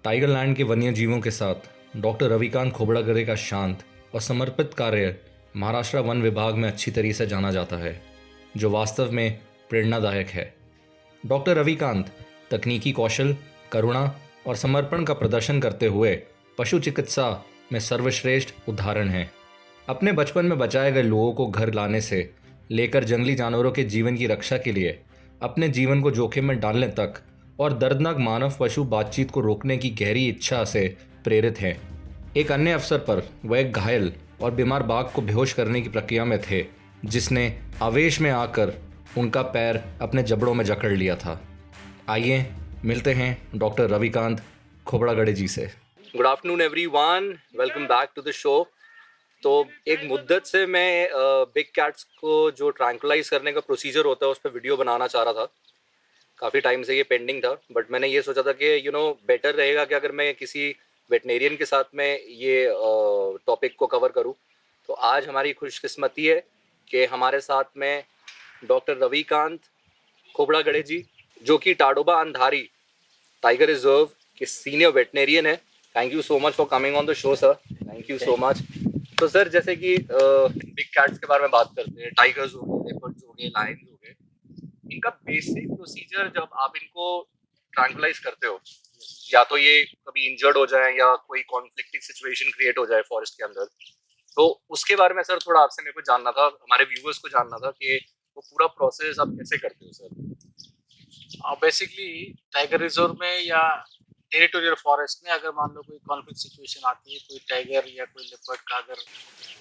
टाइगरलैंड के वन्य जीवों के साथ डॉक्टर रविकांत खोबड़ागड़े का शांत और समर्पित कार्य महाराष्ट्र वन विभाग में अच्छी तरह से जाना जाता है, जो वास्तव में प्रेरणादायक है। डॉक्टर रविकांत तकनीकी कौशल, करुणा और समर्पण का प्रदर्शन करते हुए पशु चिकित्सा में सर्वश्रेष्ठ उदाहरण हैं। अपने बचपन में बचाए गए लोगों को घर लाने से लेकर जंगली जानवरों के जीवन की रक्षा के लिए अपने जीवन को जोखिम में डालने तक और दर्दनाक मानव पशु बातचीत को रोकने की गहरी इच्छा से प्रेरित हैं। एक अन्य अवसर पर वह एक घायल और बीमार बाघ को बेहोश करने की प्रक्रिया में थे, जिसने आवेश में आकर उनका पैर अपने जबड़ों में जकड़ लिया था। आइए मिलते हैं डॉक्टर रविकांत खोबड़ागड़े जी से। Good afternoon everyone, welcome back to the show. तो एक मुद्दत से मैं बिग कैट्स को जो ट्रैंकुलाइज करने का प्रोसीजर होता है उस पर वीडियो बनाना चाह रहा था। काफ़ी टाइम से ये पेंडिंग था, बट मैंने ये सोचा था कि बेटर रहेगा कि अगर मैं किसी वेटनेरियन के साथ में ये टॉपिक को कवर करूं। तो आज हमारी खुशकिस्मती है कि हमारे साथ में डॉक्टर रविकांत खोबड़ागड़े जी, जो कि टाडोबा अंधारी टाइगर रिजर्व के सीनियर वेटनेरियन है। Thank you so much for coming on the show sir, thank you so much. तो सर, जैसे कि बिग कैट्स के बारे में बात करते हैं, टाइगर्स हो गए, लेपर्ड्स हो गए, लायंस हो गए, इनका बेसिक प्रोसीजर जब आप इनको ट्रैंकुलाइज करते हो, या तो ये कभी इंजर्ड हो जाए या कोई कॉन्फ्लिक्टिंग सिचुएशन क्रिएट हो जाए फॉरेस्ट के अंदर, तो उसके बारे में सर थोड़ा आपसे मेरे को जानना था, हमारे व्यूअर्स को जानना था कि वो पूरा प्रोसेस आप कैसे करते हो सर। बेसिकली टाइगर रिजर्व में या टेरिटोरियल फॉरेस्ट में अगर मान लो कोई कॉन्फ्लिक्ट सिचुएशन आती है, कोई टाइगर या कोई लेपर्ड का अगर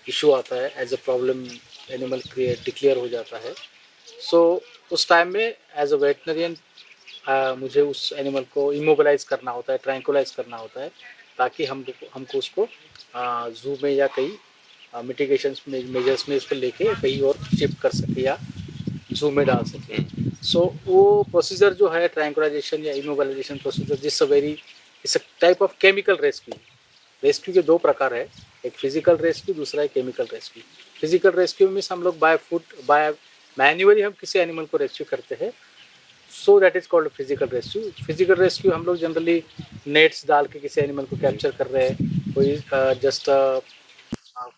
इशू आता है, as a problem animal create declare हो जाता है, सो उस टाइम में एज अ वेटनरियन मुझे उस एनिमल को इमोबिलाइज करना होता है, ट्रैंकुलाइज करना होता है, ताकि हमको उसको जू में या कहीं मिटिगेशन मेजर्स में उसको लेके कहीं और शिफ्ट कर सके या जू में डाल सके। सो वो प्रोसीजर जो है ट्रैंकुलाइजेशन या immobilization procedure, this very it's a type of chemical rescue. Rescue के दो प्रकार है, एक फिजिकल रेस्क्यू, दूसरा है chemical rescue. Physical rescue means हम लोग बाय फुट बाय मैन्युअली हम किसी एनिमल को रेस्क्यू करते हैं, सो that is called physical rescue. Physical rescue हम लोग जनरली नेट्स डाल के किसी एनिमल को कैप्चर कर रहे हैं, कोई जस्ट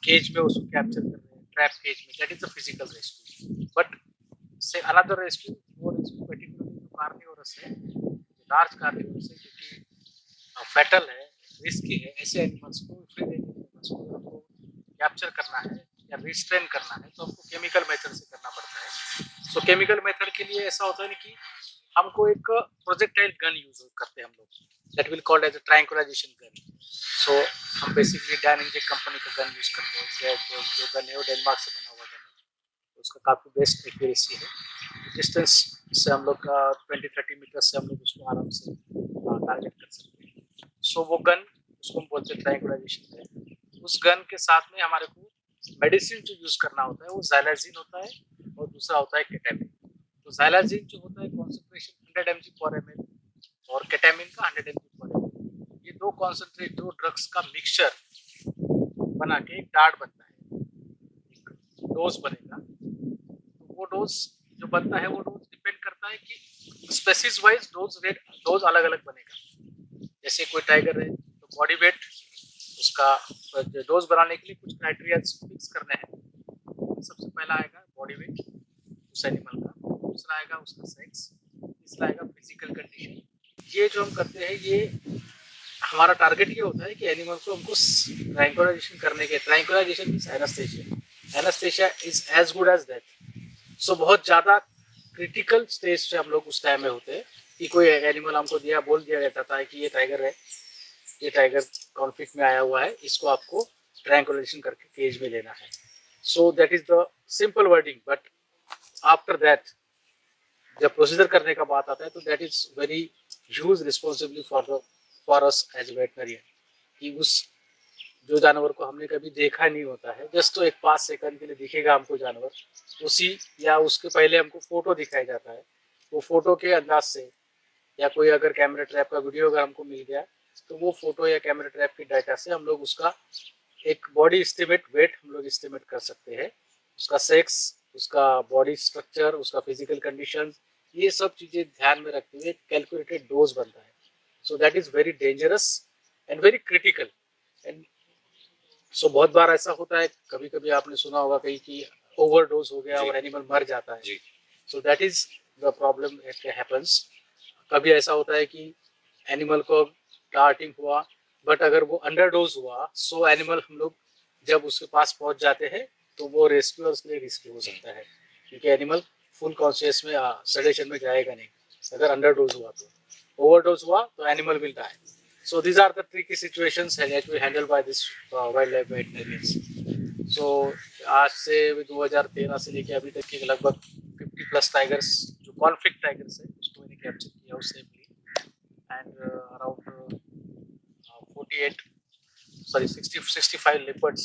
केज में उसको कैप्चर कर रहे हैं, ट्रैप केज में, that is the physical rescue. But से अनदर रेस्क्यू, वो रेस्क्यू पर्टिकुलरली जो कार्निवोरस है, लार्ज कार्निवोरस है, जो कि फैटल है, रिस्की है, ऐसे एनिमल्स को, फ्री रेंज एनिमल्स को आपको कैप्चर करना है या रिस्ट्रेन करना है तो आपको केमिकल मेथड से करना पड़ता है। सो केमिकल मेथड के लिए ऐसा होता है ना कि हमको एक प्रोजेक्टाइल गन यूज करते हैं हम लोग, that will called as a tranquilization gun. So हम बेसिकली डायनेमिक कंपनी का गन यूज करते हैं, जो गन है वो डेनमार्क से बना हुआ गन है, उसका काफ़ी बेस्ट एक्यूरेसी है। डिस्टेंस से हम लोग का 20-30 मीटर से हम लोग उसको आराम से टारगेट कर सकते हैं। सो वो गन, उसको हम बोलते हैं ट्रैंकुलाइजेशन गन। उस गन के साथ में हमारे को मेडिसिन जो यूज करना होता है वो ज़ाइलाज़िन होता है और दूसरा होता है केटामिन। तो ज़ाइलाज़िन जो होता है कॉन्सेंट्रेशन 100 mg/ml और केटामिन का 100 mg/ml। ये दो कॉन्सेंट्रेट, दो ड्रग्स का मिक्सचर बना के एक डार्ट बनता है, एक डोज बनेगा। तो वो डोज जो बनता है, वो डोज डिपेंड करता है कि स्पेसीज वाइज डोज अलग अलग बनेगा। जैसे कोई टाइगर है तो बॉडी वेट, उसका डोज बनाने के लिए कुछ क्राइटेरिया फिक्स करने हैं। सबसे पहला आएगा बॉडी वेट उस एनिमल का, दूसरा आएगा उसका सेक्स, तीसरा आएगा फिजिकल कंडीशन। ये जो हम करते हैं, ये हमारा टारगेट ये होता है कि एनिमल को हमको ट्रैंकुलाइजेशन करने के, tranquilization means anaesthesia, anaesthesia is as good as death. So बहुत ज़्यादा क्रिटिकल स्टेज से हम लोग उस टाइम में होते हैं कि कोई एनिमल हमको बोल दिया जाता था कि ये टाइगर है, ये टाइगर कॉन्फ्लिक्ट में आया हुआ है, इसको आपको ट्रैंकुलाइजेशन करके केज में लेना है। So that is the simple wording. But after that जब प्रोसीजर करने का बात आता है तो that is very huge responsibility for us as veterinarian, कि उस जो जानवर को हमने कभी देखा नहीं होता है, जस्ट तो एक 5 सेकंड के लिए दिखेगा हमको जानवर, उसी या उसके पहले हमको फोटो दिखाया जाता है, वो फोटो के अंदाज से या कोई अगर कैमरा ट्रैप का वीडियो अगर हमको मिल गया तो वो फोटो या कैमरा ट्रैप की डाटा से हम लोग उसका एक बॉडी एस्टिमेट, वेट हम लोग एस्टिमेट कर सकते हैं, उसका सेक्स, उसका बॉडी स्ट्रक्चर, उसका फिजिकल कंडीशन, ये सब चीज़ें ध्यान में रखते हुए कैलकुलेटेड डोज बनता है। So that is very dangerous and very critical. And so बहुत बार ऐसा होता है, कभी कभी आपने सुना होगा कहीं कि ओवरडोज हो गया और एनिमल मर जाता है. So that is the problem that happens. कभी ऐसा होता है कि एनिमल को डार्टिंग हुआ, बट अगर वो अंडरडोज हुआ, सो एनिमल हम लोग जब उसके पास पहुंच जाते हैं तो वो रेस्क्यूअर्स के लिए रिस्की हो सकता है, क्योंकि एनिमल फुल कॉन्शियस में सेडेशन में जाएगा नहीं अगर अंडरडोज हुआ. तो ओवरडोज हुआ तो animal will die. So these are the tricky situations that we handle by this wildlife veterinarians. So आज से 2013 से लेके अभी तक के लगभग 50 प्लस टाइगर्स जो कॉन्फ्लिक्ट टाइगर्स है उसको मैंने कैप्चर किया उस safely, and around 48 sorry 65 leopards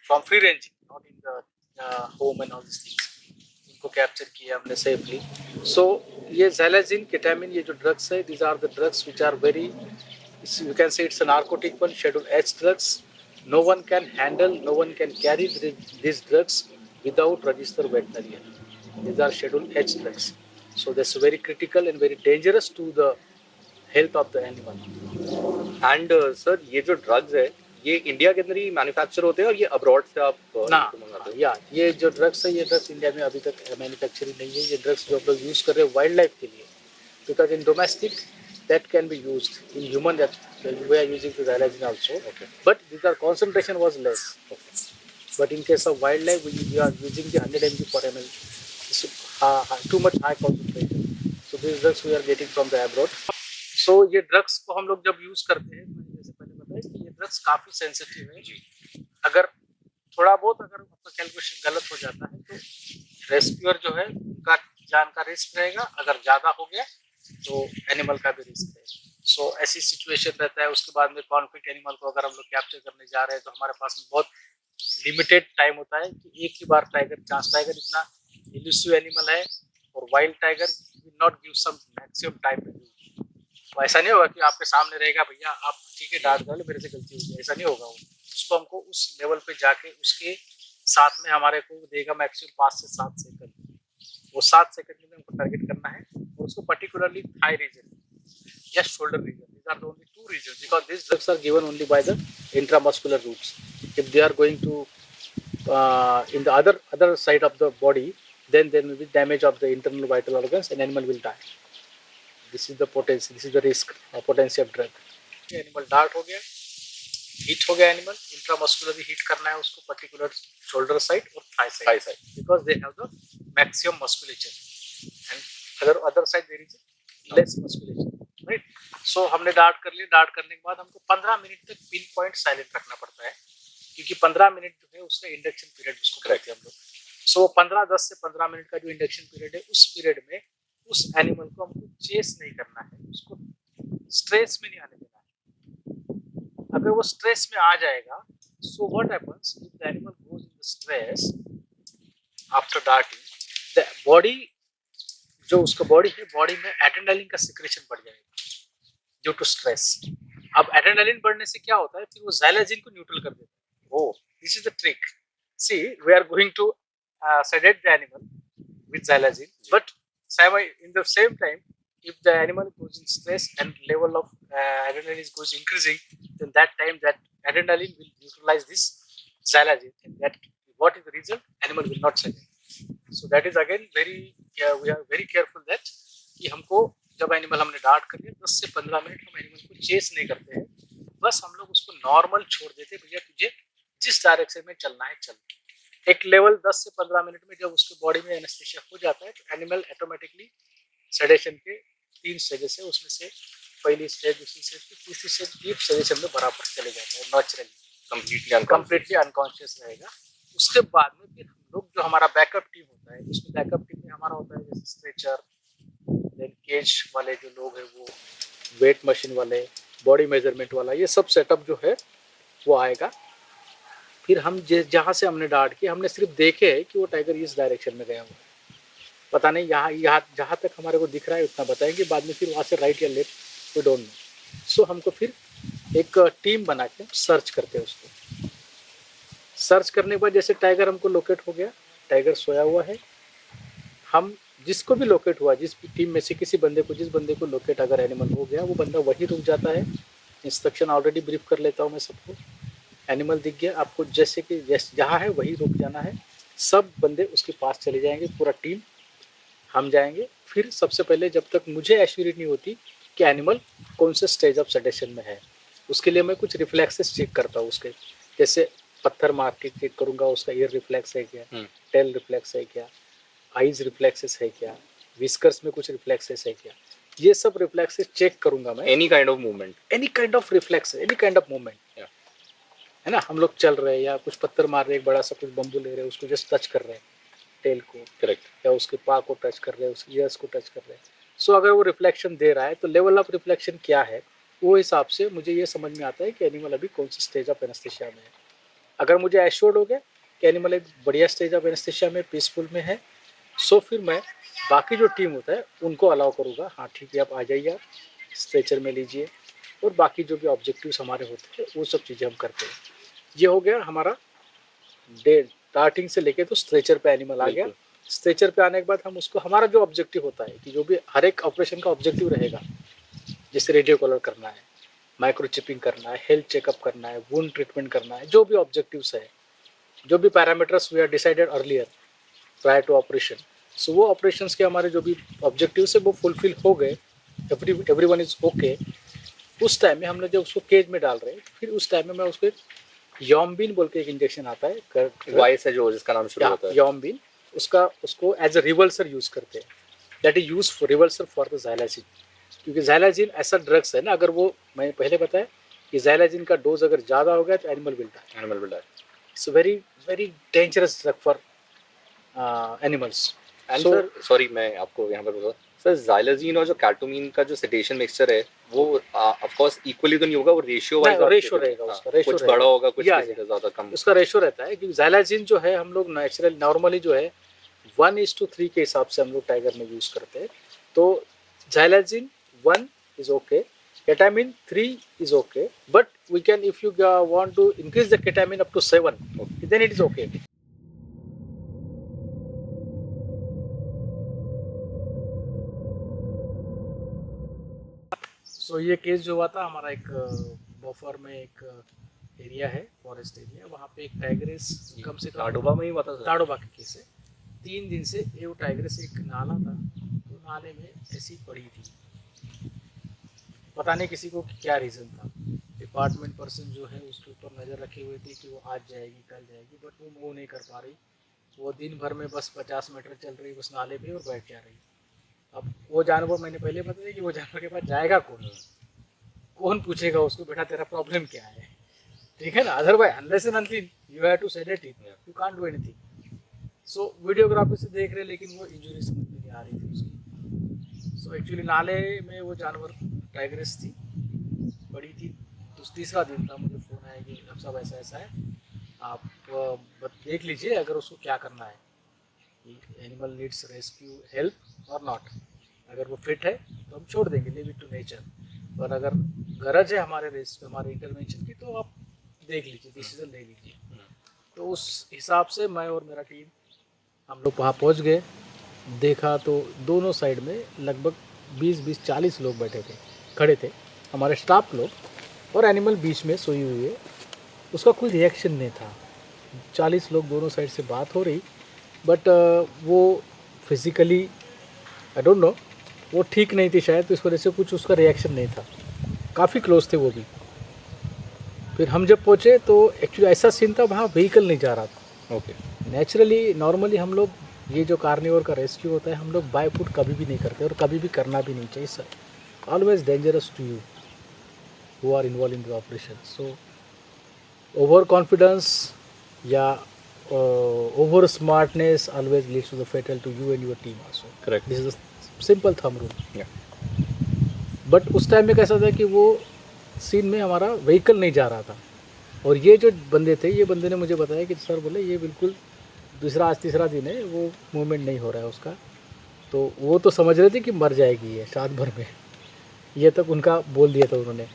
from free range, not in the home and all these things. इनको कैप्चर किया हमने सेफली. सो ये ज़ैलाज़िन केटामिन ये जो ड्रग्स है, these are the drugs which are very, you can say it's a narcotic one, schedule H drugs. No one can handle, no one can carry these drugs without registered veterinarian. These are schedule H drugs. So that's very critical and very dangerous to the health of the animal. And sir ये जो drugs है ये India के अंदर ही manufacture होते हैं और ये अब्रॉड से आप ना मंगाते हैं? या ये जो ड्रग्स है ये ड्रग्स इंडिया में अभी तक मैन्युफैक्चरिंग नहीं है. ये ड्रग्स जो हम लोग यूज़ कर रहे हैं वाइल्ड लाइफ के लिए, because in domestic that can be used, in human that we are using the xylazine also. Okay. But the concentration was less. Okay. But in case of wildlife, we are using the 100 mg per ml. It's too much high concentration. So these drugs we are getting from the abroad. So ये drugs को हम लोग जब use करते हैं, मैंने जैसे पहले बताया कि ये ड्रग्स काफी सेंसिटिव है. अगर थोड़ा बहुत अगर आपका कैलकुलेशन गलत हो जाता है तो रेस्क्यूअर जो है उनका जान का रिस्क रहेगा, अगर ज्यादा हो गया तो एनिमल का भी रिस्क है. सो ऐसी सिचुएशन रहता है. उसके बाद में कॉन्फ्लिक्ट एनिमल को अगर हम लोग कैप्चर करने जा रहे हैं तो हमारे पास में बहुत लिमिटेड टाइम होता है कि एक ही बार टाइगर इतना इल्यूसिव एनिमल है, और wild tiger will not give some maximum time. तो ऐसा नहीं होगा कि आपके सामने रहेगा भैया आप ठीक है डांट डालो मेरे से गलती हो गई, ऐसा नहीं होगा. उसको हमको उस लेवल पे जाके उसके साथ में हमारे को देगा मैक्सिमम 5 से 7 सेकंड. वो 7 सेकंड में हमको टारगेट करना है, और उसको पर्टिकुलरली थाई रीजन या shoulder region. These are the only two regions because these drugs are given only by the intramuscular routes. If they are going to in the other side of the body, then there will be damage of the internal vital organs and animal will die. This is the potency, this is the risk potency of drug. Animal dart हो गया, hit हो गया animal, intramuscularly hit करना है उसको particular shoulder side और thigh side, because they have the maximum musculature, and other side there is less musculature, right. So हमने dart कर लिया. डार्ट करने के बाद हमको 15 मिनट तक पिन पॉइंट साइलेंट रखना पड़ता है, क्योंकि 15 मिनट जो है उसका इंडक्शन पीरियड उसको कहते हैं हम लोग. सो 10 से 15 मिनट का जो इंडक्शन पीरियड है, उस पीरियड में उस एनिमल को हमको चेस नहीं करना है, उसको स्ट्रेस में नहीं आने देना है. अगर वो स्ट्रेस में आ जाएगा, so what happens if the animal goes in the stress after darting, the body जो उसका बॉडी है, बॉडी में एड्रेनालिन का सिक्रेशन बढ़ जाएगा ड्यू टू स्ट्रेस. अब एड्रेनालिन बढ़ने से क्या होता है, फिर वो ज़ैलाज़िन को न्यूट्रल कर देता है. Oh this is the trick. See we are going to sedate the animal with xylazine, but in the same time, if the animal goes in stress and level of adrenaline goes increasing, then that time that adrenaline will neutralize this xylazine, and that what is the result? Animal will not sedate. So that is again we are very careful that कि हमको जब animal हमने dart कर लिया 10 से 15 minute हम animal को chess नहीं करते हैं, बस हम लोग उसको नॉर्मल छोड़ देते हैं. भैया तुझे जिस डायरेक्शन में चलना है चल. एक लेवल 10 से 15 मिनट में जब उसके बॉडी में एनेस्थीसिया हो जाता है तो एनिमल ऑटोमेटिकली सेडेशन के 3 स्टेजेस है, उसमें से पहली स्टेज, दूसरी स्टेज, तीसरी स्टेज, डीप सेडेशन में बराबर चले जाता है नेचुरली, कंप्लीटली अनकॉन्शियस रहेगा. उसके बाद में फिर हम लोग जो हमारा बैकअप टीम होता है, उसमें बैकअप टीम में हमारा होता है जैसे स्ट्रेचर, देन केज वाले जो लोग हैं, वो वेट मशीन वाले, बॉडी मेजरमेंट वाला, ये सब सेटअप जो है वो आएगा. फिर हम जहाँ से हमने डार्ट किया, हमने सिर्फ देखे है कि वो टाइगर इस डायरेक्शन में गया हुआ है, पता नहीं यहाँ जहाँ तक हमारे को दिख रहा है उतना बताएंगे, बाद में फिर वहाँ से राइट या लेफ्ट वी डोंट नो. सो हमको फिर एक टीम बना के सर्च करते हैं उसको. सर्च करने के बाद जैसे टाइगर हमको लोकेट हो गया, टाइगर सोया हुआ है, हम जिसको भी लोकेट हुआ, जिस टीम में से किसी बंदे को, जिस बंदे को लोकेट अगर एनिमल हो गया, वो बंदा वहीं रुक जाता है। इंस्ट्रक्शन ऑलरेडी ब्रीफ कर लेता हूँ मैं सबको। एनिमल दिख गया आपको, जैसे कि जहाँ है वहीं रुक जाना है। सब बंदे उसके पास चले जाएंगे, पूरा टीम हम जाएंगे। फिर सबसे पहले जब तक मुझे एश्योरिटी नहीं होती कि एनिमल कौन से स्टेज ऑफ सेडेशन में है, उसके लिए मैं कुछ रिफ्लेक्सेस चेक करता हूँ उसके। जैसे पत्थर मार के चेक करूंगा उसका ईयर रिफ्लेक्स है क्या, टेल रिफ्लेक्स है क्या, आईज रिफ्लेक्सेस है क्या, विस्कर्स में कुछ रिफ्लेक्सेस है क्या, ये सब रिफ्लेक्सेस चेक करूंगा मैं। Any kind of movement, any kind of reflex, any kind of movement, है ना। हम लोग चल रहे हैं या कुछ पत्थर मार रहे हैं, एक बड़ा सा कुछ बम्बू ले रहे हैं, उसको जस्ट टच कर रहे हैं टेल को, करेक्ट, या उसके पा को टच कर रहे हैं, उसके ईयर्स को टच कर रहे हैं। सो अगर वो रिफ्लेक्शन दे रहा है तो लेवल ऑफ रिफ्लेक्शन क्या है, वो हिसाब से मुझे ये समझ में आता है कि एनिमल अभी कौन से स्टेज ऑफ एनेस्थीसिया में है। अगर मुझे एश्योर्ड हो गया कि एनिमल एक बढ़िया स्टेज ऑफ एनेस्थीसिया में, पीसफुल में है, सो फिर मैं बाकी जो टीम होता है उनको अलाउ करूँगा, हाँ ठीक है आप आ जाइए, आप स्ट्रेचर में लीजिए, और बाकी जो भी ऑब्जेक्टिव्स हमारे होते हैं वो सब चीज़ें हम करते हैं। ये हो गया हमारा डे स्टार्टिंग से लेके तो स्ट्रेचर पे एनिमल आ गया। स्ट्रेचर पे आने के बाद हम उसको, हमारा जो ऑब्जेक्टिव होता है कि जो भी हर एक ऑपरेशन का ऑब्जेक्टिव रहेगा, जैसे रेडियो कॉलर करना है, माइक्रोचिपिंग करना है, हेल्थ चेकअप करना है, वुंड ट्रीटमेंट करना है, जो भी ऑब्जेक्टिव्स है, जो भी parameters we are decided earlier prior to operation, so वो ऑपरेशंस के हमारे जो भी ऑब्जेक्टिव्स है वो फुलफिल हो गए, एवरीवन इज ओके। उस टाइम में हमने जब उसको केज में डाल रहे हैं, फिर उस टाइम में मैं उसको यॉम्बिन बोल के एक इंजेक्शन आता है, वाई से जो जिसका नाम शुरू होता है यॉम्बिन, उसको एज अ रिवल्सर यूज करते हैं। That is use for reversal for the xylazine, क्योंकि ज़ाइलाजिन ऐसा ड्रग्स है ना, अगर वो, मैंने पहले बताया कि ज़ाइलाजिन का डोज अगर ज़्यादा हो गया तो animal will die. It's very very dangerous drug for animals. And sir, sorry मैं आपको यहाँ पर बता, सर ज़ाइलाजीन और जो कैटोमीन का जो सेडेशन मिक्सचर है वो ऑफ कोर्स इक्वली तो नहीं होगा, वो रेशियो वाइज रेशियो रहेगा उसका, रेशियो कुछ बड़ा होगा, कुछ किसी का ज्यादा कम, उसका रेशियो रहता है। क्योंकि ज़ाइलाजिन जो है हम लोग नेचुरल नॉर्मली जो है 1:3 के हिसाब से हम लोग टाइगर में यूज करते हैं। तो xylazine 1 is okay, ketamine 3 is okay, but we can, if you want to increase the ketamine up to 7, then it is okay. So ये केस जो हुआ था हमारा, एक बफर में एक एरिया है, फॉरेस्ट एरिया, वहाँ पे एक टाइग्रेस, कम से कम टाडोबा में ही हुआ था सर। टाडोबा के केस है। 3 दिन से ये वो टाइग्रेस, एक नाला था, तो नाले में ऐसी पड़ी थी, पता नहीं किसी को क्या रीज़न था। डिपार्टमेंट पर्सन जो है उसके ऊपर नज़र रखे हुए थे कि वो आज जाएगी कल जाएगी, बट वो मूव नहीं कर पा रही। वो दिन भर में बस 50 मीटर चल रही उस नाले पे और बैठ जा रही। अब वो जानवर, मैंने पहले बताया कि वो जानवर के पास जाएगा कौन, कौन पूछेगा उसको बेटा तेरा प्रॉब्लम क्या है, ठीक है ना। Otherwise unless and until you have to sedate it, you can't do anything. So videography से देख रहे, लेकिन वो इंजरी समझ में नहीं आ रही थी उसकी। सो एक्चुअली नाले में वो जानवर टाइग्रेस थी, बड़ी थी। तो तीसरा दिन था, मुझे फ़ोन आया कि अब सब ऐसा ऐसा है, आप देख लीजिए अगर उसको क्या करना है, एनिमल नीड्स रेस्क्यू हेल्प और नॉट। अगर वो फिट है तो हम छोड़ देंगे, लीव इट टू नेचर, पर अगर गरज है हमारे इंटरवेंशन की तो आप देख लीजिए, डिसीजन ले लीजिए। तो उस हिसाब से मैं और मेरा टीम हम लोग वहाँ पहुँच गए। देखा तो दोनों साइड में लगभग 20-40 लोग बैठे थे, खड़े थे, हमारे स्टाफ लोग, और एनिमल बीच में सोई हुई है। उसका कोई रिएक्शन नहीं था। 40 लोग दोनों साइड से बात हो रही, बट वो फिज़िकली आई डोंट नो, वो ठीक नहीं थी शायद, तो इस वजह से कुछ उसका रिएक्शन नहीं था। काफ़ी क्लोज थे वो भी। फिर हम जब पहुँचे तो एक्चुअली ऐसा सीन था, वहाँ व्हीकल नहीं जा रहा था। ओके, नेचुरली नॉर्मली हम लोग, ये जो कार्निवोर का रेस्क्यू होता है, हम लोग बाय फुट कभी भी नहीं करते और कभी भी करना भी नहीं चाहिए sir. Always dangerous to you who are involve in the operation. So over confidence या over smartness always leads to the fatal to you and your team also. Correct, this is the simple thumb rule. But उस time में कैसा था कि वो scene में हमारा vehicle नहीं जा रहा था, और ये जो बंदे थे, ये बंदे ने मुझे बताया कि सर बोले ये बिल्कुल आज तीसरा दिन है, वो मूवमेंट नहीं हो रहा है उसका। तो वो तो समझ रहे थे कि मर जाएगी ये रात भर में, ये तक उनका बोल दिया था उन्होंने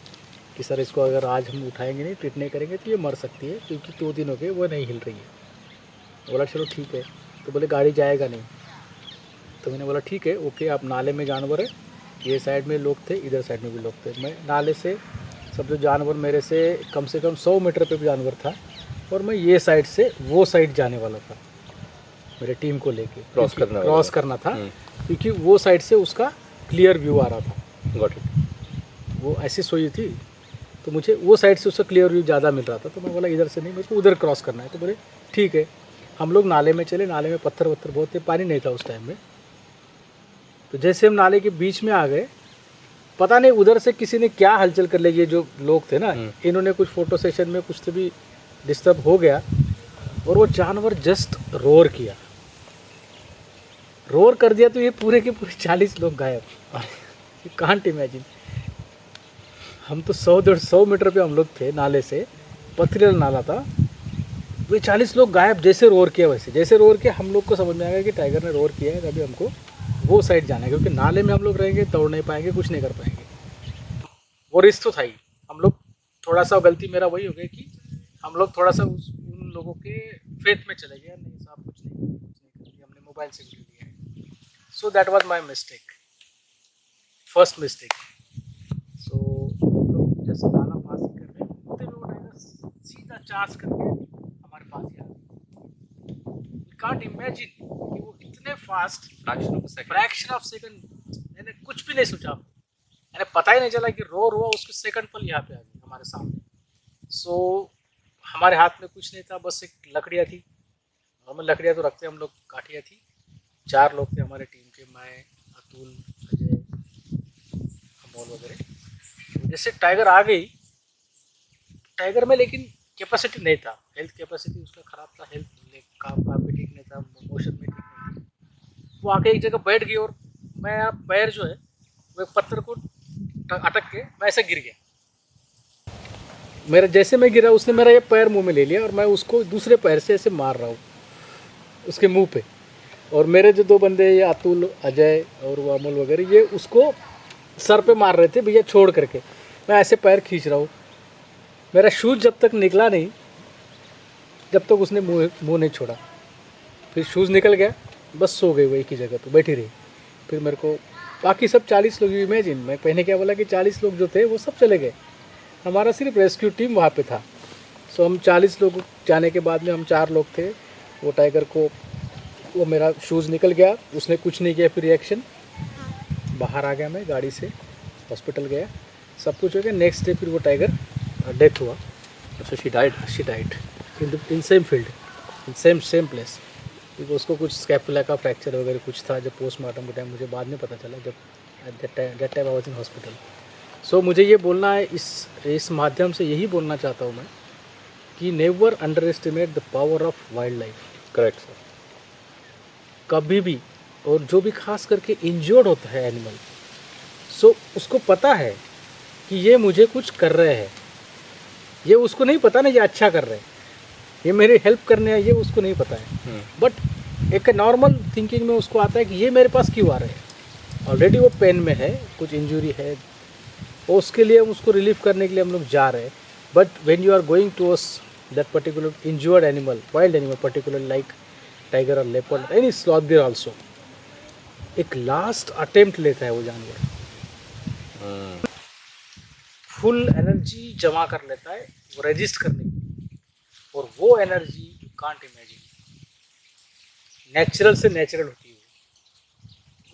कि सर इसको अगर आज हम उठाएंगे नहीं, ट्रीट नहीं करेंगे तो ये मर सकती है, क्योंकि 2 दिन हो गए वो नहीं हिल रही है। बोला चलो ठीक है। तो बोले गाड़ी जाएगा नहीं, तो मैंने बोला ठीक है ओके, आप नाले में जानवर है, ये साइड में लोग थे, इधर साइड में भी लोग थे। मैं नाले से सब जो जानवर मेरे से कम 100 मीटर पे भी जानवर था, और मैं ये साइड से वो साइड जाने वाला था मेरे टीम को लेके, क्रॉस करना था, क्योंकि वो साइड से उसका क्लियर व्यू आ रहा था। Got it. वो ऐसी सोई थी तो मुझे वो साइड से उसका क्लियर व्यू ज़्यादा मिल रहा था, तो मैं बोला इधर से नहीं, मेरे को उधर क्रॉस करना है। तो बोले ठीक है। हम लोग नाले में चले, नाले में पत्थर वत्थर बहुत थे, पानी नहीं था उस टाइम में। तो जैसे हम नाले के बीच में आ गए, पता नहीं उधर से किसी ने क्या हलचल कर ली, ये जो लोग थे ना, इन्होंने कुछ फोटो सेशन में कुछ तो भी डिस्टर्ब हो गया, और वो जानवर जस्ट रोर किया, रोर कर दिया, तो ये पूरे के पूरे 40 लोग गायब। You can't imagine. हम तो 100-150 मीटर पे हम लोग थे नाले से, पथरीला नाला था, वे 40 लोग गायब। जैसे रोर किया वैसे, जैसे रोर किया, हम लोग को समझ में आ गया कि टाइगर ने रोर किया है, अभी हमको वो साइड जाना है, क्योंकि नाले में हम लोग रहेंगे, दौड़ नहीं पाएंगे, कुछ नहीं कर पाएंगे। वो रिस्क तो था ही। हम लोग थोड़ा सा, गलती मेरा वही हो गई कि हम लोग थोड़ा सा उन लोगों के फेथ में चले गए, नहीं साहब कुछ नहीं कर दिया, हमने मोबाइल से वीडियो लिया है। So that was my mistake, first mistake. So हम लोग जैसे नाला पास ही कर रहे हैं, होते हुए वो टाइगर सीधा चार्ज करके हमारे पास ही आ गया। यू कांट इमेजिन कि वो इतने फास्ट, फ्रैक्शन ऑफ सेकंड, मैंने कुछ भी नहीं सोचा, मैंने पता ही नहीं चला कि रोर हुआ, उसके सेकंड पल यहाँ पे आ गई हमारे सामने। सो हमारे हाथ में कुछ नहीं था, बस एक लकड़ियाँ थी, नॉर्मल लकड़ियाँ तो रखते हम लोग, काठियाँ थी। 4 लोग थे हमारे टीम के, मैं, अतुल, अजय, अमोल वगैरह। जैसे टाइगर आ गई, टाइगर में लेकिन कैपेसिटी नहीं था, हेल्थ कैपेसिटी उसका ख़राब था, हेल्थ काम भी ठीक नहीं था, मोशन में ठीक नहीं था। वो आके एक जगह बैठ गई, और मैं पैर जो है वो एक पत्थर को अटक के मैं ऐसे गिर गया। मेरा जैसे मैं गिरा, उसने मेरा ये पैर मुंह में ले लिया, और मैं उसको दूसरे पैर से ऐसे मार रहा हूँ उसके मुंह पे। और मेरे जो 2 बंदे, ये अतुल, अजय और वो अमोल वगैरह, ये उसको सर पे मार रहे थे भैया छोड़ करके। मैं ऐसे पैर खींच रहा हूँ, मेरा शूज़ जब तक निकला नहीं, जब तक उसने मुँह नहीं छोड़ा। फिर शूज़ निकल गया, बस सो गई वो एक ही जगह पे बैठी रही। फिर मेरे को बाकी सब 40 लोग, इमेजिन, मैं पहले क्या बोला कि 40 लोग जो थे वो सब चले गए, हमारा सिर्फ रेस्क्यू टीम वहाँ पे था। सो हम 40 लोग जाने के बाद में हम 4 लोग थे। वो टाइगर को, वो मेरा शूज़ निकल गया, उसने कुछ नहीं किया, फिर रिएक्शन, बाहर आ गया, मैं गाड़ी से हॉस्पिटल गया, सब कुछ हो गया। नेक्स्ट डे फिर वो टाइगर डेथ हुआ। अच्छा, she died in same field, in same place, क्योंकि उसको कुछ स्कैपुला का फ्रैक्चर वगैरह कुछ था, जब पोस्टमार्टम के टाइम मुझे बाद में पता चला, जब that time I was in hospital. So मुझे ये बोलना है, इस माध्यम से यही बोलना चाहता हूँ मैं कि never under estimate the power of wild life. Correct sir. कभी भी, और जो भी खास करके इंजर्ड होता है एनिमल, सो उसको पता है कि ये मुझे कुछ कर रहे हैं, ये उसको नहीं पता ना ये अच्छा कर रहे हैं, ये मेरी हेल्प करने हैं, ये उसको नहीं पता है। बट एक नॉर्मल थिंकिंग में उसको आता है कि ये मेरे पास क्यों आ रहे हैं, ऑलरेडी वो पेन में है, कुछ इंजरी है, और उसके लिए हम उसको रिलीफ करने के लिए हम लोग जा रहे हैं। But when you are going towards that particular injured animal, wild animal particular like tiger और leopard, any sloth bear also, एक लास्ट अटेम्प्ट लेता है वो जानवर, फुल एनर्जी जमा कर लेता है वो रेजिस्ट करने की, और वो energy you can't imagine, natural से नेचुरल होती है।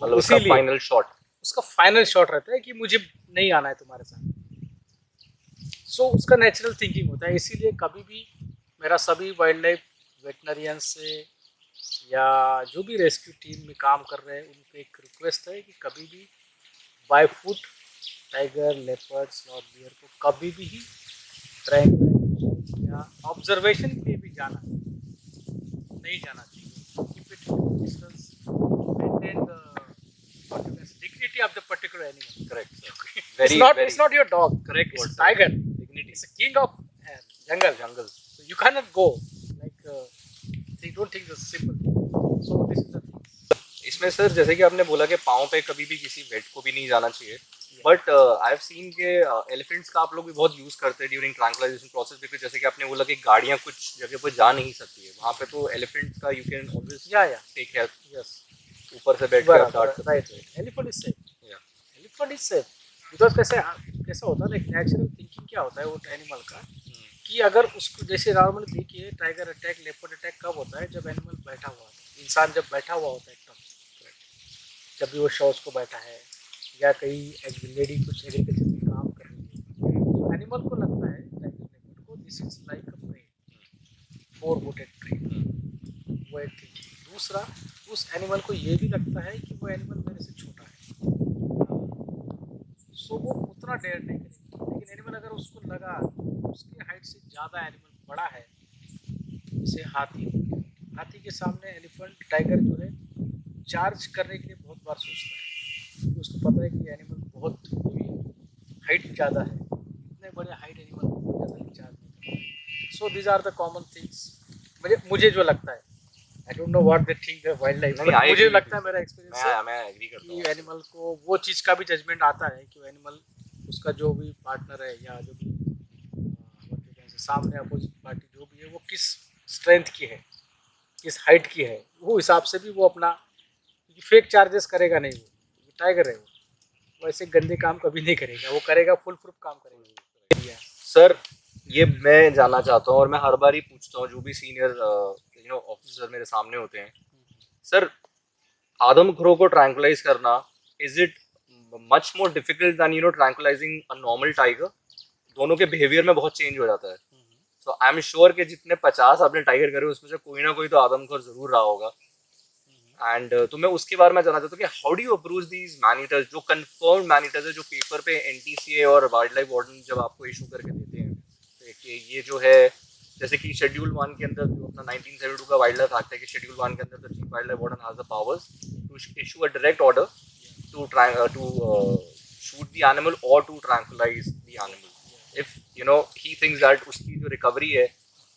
मतलब उसका फाइनल शॉट, उसका फाइनल शॉट रहता है कि मुझे नहीं आना है तुम्हारे साथ। सो उसका नेचुरल थिंकिंग होता है। इसीलिए कभी भी मेरा सभी वाइल्ड लाइफ वेटनरियन से या जो भी रेस्क्यू टीम में काम कर रहे हैं उनको एक रिक्वेस्ट है कि कभी भी by foot tiger, leopard, sloth bear को कभी भी ही ट्रायंगुलर या ऑब्जर्वेशन के लिए भी नहीं जाना चाहिए। Keep it distance, maintain the dignity of the particular animal. correct sir. It's not your dog, correct? It's a tiger. Dignity. It's a king of jungle. So you cannot go like they don't think this is simple. So this is the thing. इसमें sir जैसे कि आपने बोला कि पाँव पे कभी भी किसी वेट को भी नहीं जाना चाहिए, बट आई हैव सीन के एलिफेंट्स का आप लोग भी बहुत यूज करते हैं ड्यूरिंग ट्रैंकुलाइजेशन प्रोसेस, बिकॉज जैसे कि आपने बोला कि गाड़ियाँ कुछ जगह पर जा नहीं सकती है, वहाँ पे तो एलिफेंट्स का you can always take care. Yes. ऊपर से बैठ के आप डांट सकते राइट हैं। Right elephant is safe Yeah. Elephant is safe because कैसा होता है ना एक नेचुरल थिंकिंग क्या होता है वो एनिमल का कि अगर उसको जैसे नॉर्मली देखिए टाइगर अटैक लेपर्ड अटैक कब होता है जब एनिमल बैठा हुआ होता है इंसान जब बैठा हुआ होता है एकदम जब भी वो शौच को बैठा है या कहीं एक लेडी कुछ एग्रीकल्चर में काम कर रही है तो एनिमल को लगता है टाइगर लेपर्ड को this is like a prey for wooded prey वो एक थिंग दूसरा उस एनिमल को ये भी लगता है कि वो एनिमल मेरे से छोटा है सो वो उतना डेयर नहीं करेगा लेकिन एनिमल अगर उसको लगा उसके हाइट से ज़्यादा एनिमल बड़ा है जैसे हाथी हो गया हाथी के सामने एलिफेंट टाइगर जो है चार्ज करने के लिए बहुत बार सोचता है क्योंकि उसको पता है कि एनिमल बहुत हाइट ज़्यादा है इतने बड़े हाइट एनिमल को बहुत ज़्यादा चार्ज नहीं करता so these are the common things मुझे जो लगता है I don't know what they think the wild life नहीं, I मुझे agree with लगता you, है sir. मेरा एक्सपीरियंस से मैं एग्री करता कि हूँ एनिमल को वो चीज़ का भी जजमेंट आता है कि वो एनिमल उसका जो भी पार्टनर है या जो भी सामने अपोजिट पार्टी जो भी है वो किस स्ट्रेंथ की है किस हाइट की है वो हिसाब से भी वो अपना फेक चार्जेस करेगा नहीं वो टाइगर है वो वैसे गंदे काम कभी नहीं करेगा वो करेगा फुल प्रूफ काम करेगा सर। ये मैं जानना चाहता हूँ और मैं हर बार ही पूछता हूँ जो भी सीनियर ऑफिसर मेरे सामने होते हैं, सर आदमखोरों को ट्रैंकुलाइज करना, is it much more difficult than tranquilizing a normal tiger? दोनों के बिहेवियर में बहुत चेंज हो जाता है। सो आई एम श्योर कि जितने 50 आपने टाइगर करे उसमें से कोई ना कोई तो आदमखोर जरूर रहा होगा। एंड तो मैं उसके बारे में जानना चाहता हूँ कि how do you approach these monitors, जो कंफर्म मैनीटर्स है, जो पेपर पे एनटीसीए और वाइल्ड लाइफ वार्डन जब आपको इशू करके देते हैं कि ये जो है, जैसे कि शेड्यूल 1 के अंदर जो अपना 1972 का वाइल्ड लाइफ एक्ट है कि शेड्यूल 1 के अंदर the chief wild life warden has the powers to issue a direct order to shoot the animal or to tranquilize the animal if he thinks that उसकी जो रिकवरी है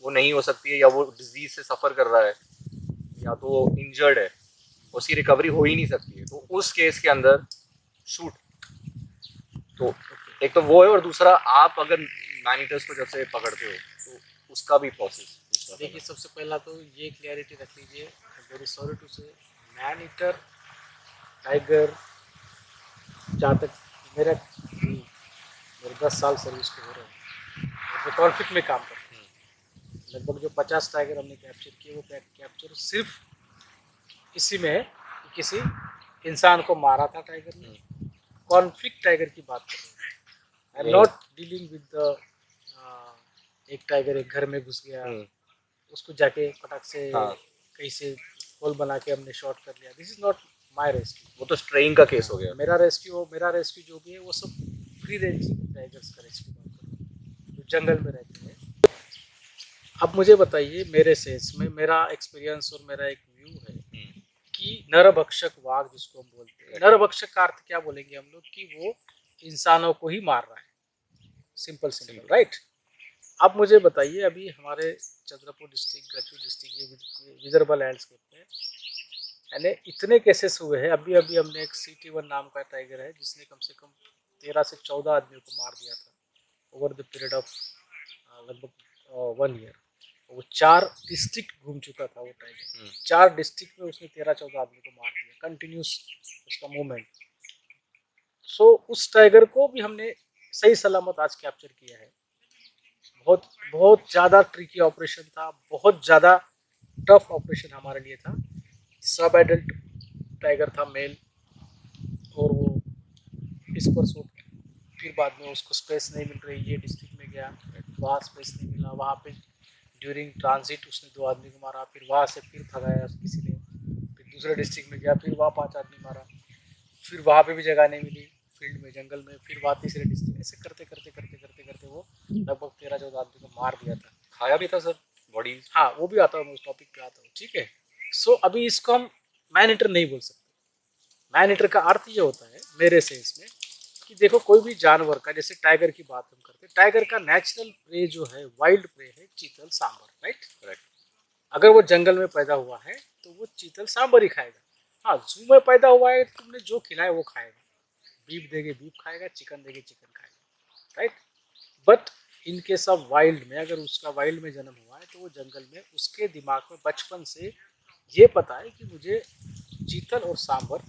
वो नहीं हो सकती है, या वो डिजीज से सफर कर रहा है, या तो वो इंजर्ड है, उसकी रिकवरी हो ही नहीं सकती है, तो उस केस के अंदर शूट। तो एक तो वो है, और दूसरा आप अगर मैनीटर्स को जब से पकड़ते हो तो उसका भी प्रोसेस। देखिए सबसे पहला तो ये क्लियरिटी रख लीजिए वेरी सॉरी टू से मैन ईटर टाइगर जहाँ तक मेरा मेरे 10 साल सर्विस को हो रहे हैं और मैं कॉन्फ्लिक्ट में काम करता हूँ लगभग जो 50 टाइगर हमने कैप्चर किए वो कैप्चर सिर्फ इसी में है कि किसी इंसान को मारा था टाइगर ने कॉन्फ्लिक्ट टाइगर की बात कर रहे हैं I am not dealing with the एक टाइगर एक घर में घुस गया उसको जाके पटक से कहीं से होल बना के हमने शॉट कर लिया this is not my rescue वो तो स्ट्रेइंग का केस हो गया। मेरा रेस्क्यू जो भी है वो सब फ्री रेंजिंग टाइगर्स का रेस्क्यू बात कर रहा हूँ जो जंगल में रहते हैं। अब मुझे बताइए मेरे सेंस में मेरा एक्सपीरियंस और मेरा एक व्यू है कि नरभक्षक वाघ जिसको हम बोलते हैं नरभक्षक का अर्थ क्या बोलेंगे हम लोग कि वो इंसानों को ही मार रहा है सिंपल राइट। अब मुझे बताइए अभी हमारे चंद्रपुर डिस्ट्रिक्ट गजू डिस्ट्रिक्ट ये विदर्भ लैंडस्केप में यानी इतने केसेस हुए हैं। अभी अभी हमने एक CT1 नाम का टाइगर है जिसने कम से कम 13 से 14 आदमियों को मार दिया था ओवर द पीरियड ऑफ लगभग 1 ईयर। वो 4 डिस्ट्रिक्ट घूम चुका था वो टाइगर 4 डिस्ट्रिक्ट में उसने 13-14 आदमी को मार दिया कंटिन्यूस उसका मूवमेंट। सो उस टाइगर को भी हमने सही सलामत आज कैप्चर किया है। बहुत बहुत ज़्यादा ट्रिकी ऑपरेशन था बहुत ज़्यादा टफ ऑपरेशन हमारे लिए था। सब एडल्ट टाइगर था मेल और वो इस पर सो फिर बाद में उसको स्पेस नहीं मिल रही ये डिस्ट्रिक्ट में गया वहाँ स्पेस नहीं मिला वहाँ पे ड्यूरिंग ट्रांजिट उसने 2 आदमी को मारा फिर वहाँ से फिर भगाया किसी ने फिर दूसरे डिस्ट्रिक्ट में गया फिर वहाँ 5 आदमी मारा फिर वहाँ पे भी जगह नहीं मिली फील्ड में जंगल में फिर वहाँ तीसरे डिस्ट्रिक्ट ऐसे करते करते करते करते करते वो लगभग 13-14 आदमी को मार दिया था। खाया भी था सर बॉडी? हाँ वो भी आता हूँ मैं उस टॉपिक पे आता हूँ ठीक है। सो अभी इसको हम मैन ईटर नहीं बोल सकते। मैन ईटर का अर्थ ये होता है मेरे सेंस में कि देखो कोई भी जानवर का जैसे टाइगर की बात हम करते हैं टाइगर का नेचुरल प्रे जो है वाइल्ड प्रे है चीतल सांबर राइट करेक्ट। अगर वो जंगल में पैदा हुआ है तो वो चीतल सांबर ही खाएगा। हाँ जू में पैदा हुआ है तुमने जो खिलाए वो खाएगा बीफ देगे बीफ खाएगा चिकन देगे चिकन खाएगा right. But in case of wild में अगर उसका वाइल्ड में जन्म हुआ है तो वो जंगल में उसके दिमाग में बचपन से ये पता है कि मुझे चीतल और सांबर,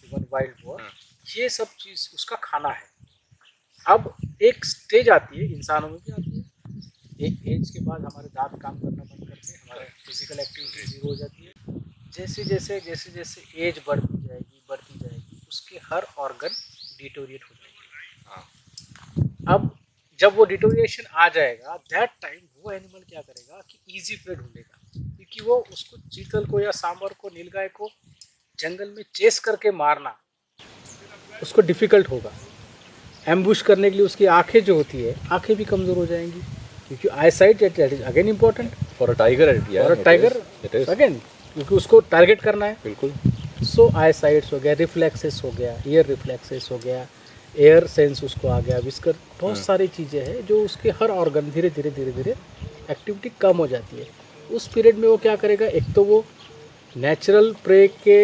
इवन वाइल्ड बोर, ये सब चीज़ उसका खाना है। अब एक स्टेज आती है, इंसानों में भी आती है, एक एज के बाद हमारे दांत काम करना बंद करते हैं, हमारा फिजिकल एक्टिविटी जीरो हो जाती है। जैसे जैसे एज बढ़ती जाएगी उसके हर ऑर्गन डिटोरिएट हो जाएंगे। हाँ। अब जब वो डिटोरिएशन आ जाएगा, दैट टाइम वो एनिमल क्या करेगा कि इजी प्रे ढूंढेगा, क्योंकि वो उसको चीतल को या सांबर को, नीलगाय को जंगल में चेस करके मारना उसको डिफिकल्ट होगा। एम्बुश करने के लिए उसकी आंखें जो होती है, आंखें भी कमज़ोर हो जाएंगी, क्योंकि eye sight is again important for a tiger, for a tiger again, क्योंकि उसको टारगेट करना है। बिल्कुल। सो आई साइट्स हो गया, रिफ्लेक्सेस हो गया, ईयर रिफ्लेक्सेस हो गया, एयर सेंस उसको आ गया, विस्कर, बहुत सारी चीज़ें हैं जो उसके हर ऑर्गन धीरे धीरे एक्टिविटी कम हो जाती है। उस पीरियड में वो क्या करेगा, एक तो वो नेचुरल प्रे के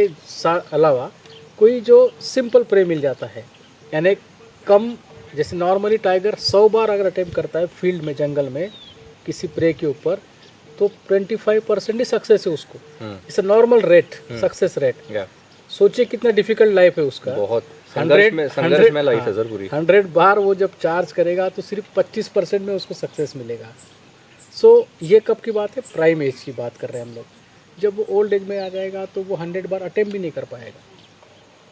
अलावा कोई जो सिंपल प्रे मिल जाता है, यानी कम, जैसे नॉर्मली टाइगर 100 बार अगर अटेम्प्ट करता है फील्ड में, जंगल में किसी प्रे के ऊपर, तो 25% ही सक्सेस है उसको। It's a normal rate, success rate. सोचिए कितना डिफिकल्ट लाइफ है उसका। बहुत संघर्ष में लाइफ है सर पूरी। 100 बार वो जब चार्ज करेगा तो सिर्फ 25% में उसको सक्सेस मिलेगा। सो ये कब की बात है, प्राइम एज की बात कर रहे हैं हम लोग। जब वो ओल्ड एज में आ जाएगा तो वो 100 बार अटेम्प्ट भी नहीं कर पाएगा,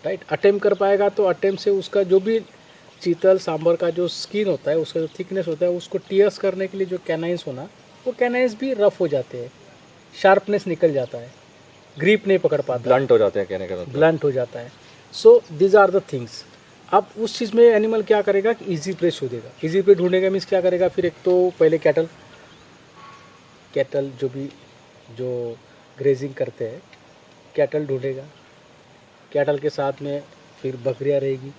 राइट। अटेम्प्ट कर पाएगा तो अटेम्प्ट से उसका जो भी चीतल सांबर का जो स्किन होता है, उसका जो थिकनेस होता है, उसको टीयर्स करने के लिए जो कैनाइंस होना, वो कैनाइंस भी रफ हो जाते हैं, शार्पनेस निकल जाता है, ग्रिप नहीं पकड़ पाता, ब्लंट हो जाते हैं, कहने का मतलब ब्लंट हो जाता है। So these are the things. अब उस चीज़ में एनिमल क्या करेगा कि इजी प्रे ढूंढेगा। इजी प्रे ढूंढेगा मीन्स क्या करेगा, फिर एक तो पहले कैटल जो ग्रेजिंग करते हैं, कैटल ढूंढेगा, कैटल के साथ में फिर बकरियां रहेगी,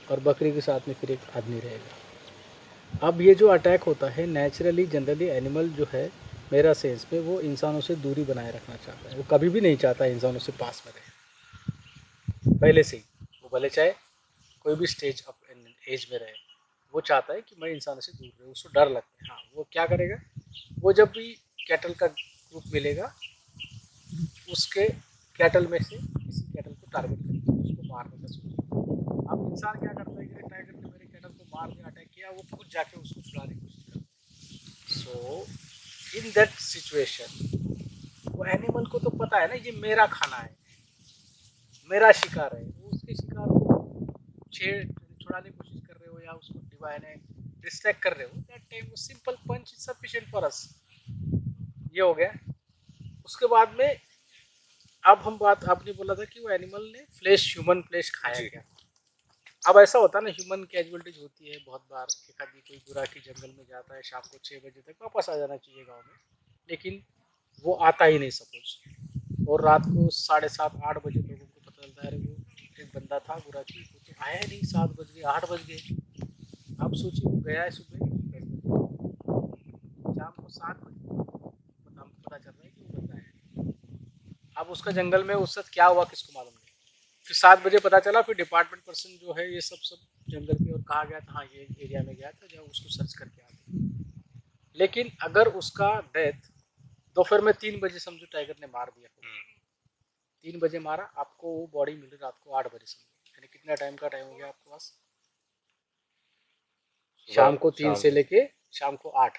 और बकरी के साथ में फिर एक आदमी रहेगा। अब ये जो अटैक होता है, नेचुरली जनरली एनिमल जो है, मेरा सेंस में वो इंसानों से दूरी बनाए रखना चाहता है। वो कभी भी नहीं चाहता इंसानों से पास में रहे, पहले से ही। वो भले चाहे कोई भी स्टेज अप एज में रहे, वो चाहता है कि मैं इंसानों से दूर रहूँ, उसको डर लगता है। हाँ, वो क्या करेगा, वो जब भी कैटल का ग्रुप मिलेगा, उसके कैटल में से किसी कैटल को टारगेट करेगा, उसको मारने का सोचेगा। अब इंसान क्या करता है कि टाइगर ने मेरे कैटल को मार दिया, अटैक किया, वो खुद जाके उसको छुड़ाने की कोशिश करता है। सो इन दैट सिचुएशन वो एनिमल को तो पता है ना, ये मेरा खाना है, मेरा शिकार है। वो उसके शिकार को छुड़ाने की कोशिश कर रहे हो या उसको डिस्ट्रैक्ट कर रहे हो, दैट टाइम वो simple punch is sufficient for us. ये हो गया। उसके बाद में अब हम बात, आपने बोला था कि वो एनिमल ने ह्यूमन फ्लेश खाया क्या। अब ऐसा होता है ना, ह्यूमन कैजुअलिटीज होती है बहुत बार। एक आदमी कोई बुराकी जंगल में जाता है, शाम को 6 बजे तक वापस आ जाना चाहिए गांव में, लेकिन वो आता ही नहीं सपोज, और रात को 7:30-8 बजे लोगों को पता चलता है, अरे वो एक बंदा था बुराकी, वो तो आया नहीं, 7 बज गए, 8 बज गए। अब सोचिए, वो गया है सुबह 10 बजे, शाम को 7 बजे पता चल रहा है कि वो बंदा है। अब उसका जंगल में उस वक्त क्या हुआ किसको मालूम नहीं। फिर 7 बजे पता चला, फिर डिपार्टमेंट पर्सन जो है ये सब जंगल के, और कहा गया था हाँ ये एरिया में गया था, जब उसको सर्च करके आ गए। लेकिन अगर उसका डेथ दोपहर में 3 बजे समझो टाइगर ने मार दिया, 3 बजे मारा, आपको वो बॉडी मिली रात को 8 बजे समझो, यानी कितना टाइम का टाइम हो गया आपके पास, शाम को 3 से लेके शाम को 8,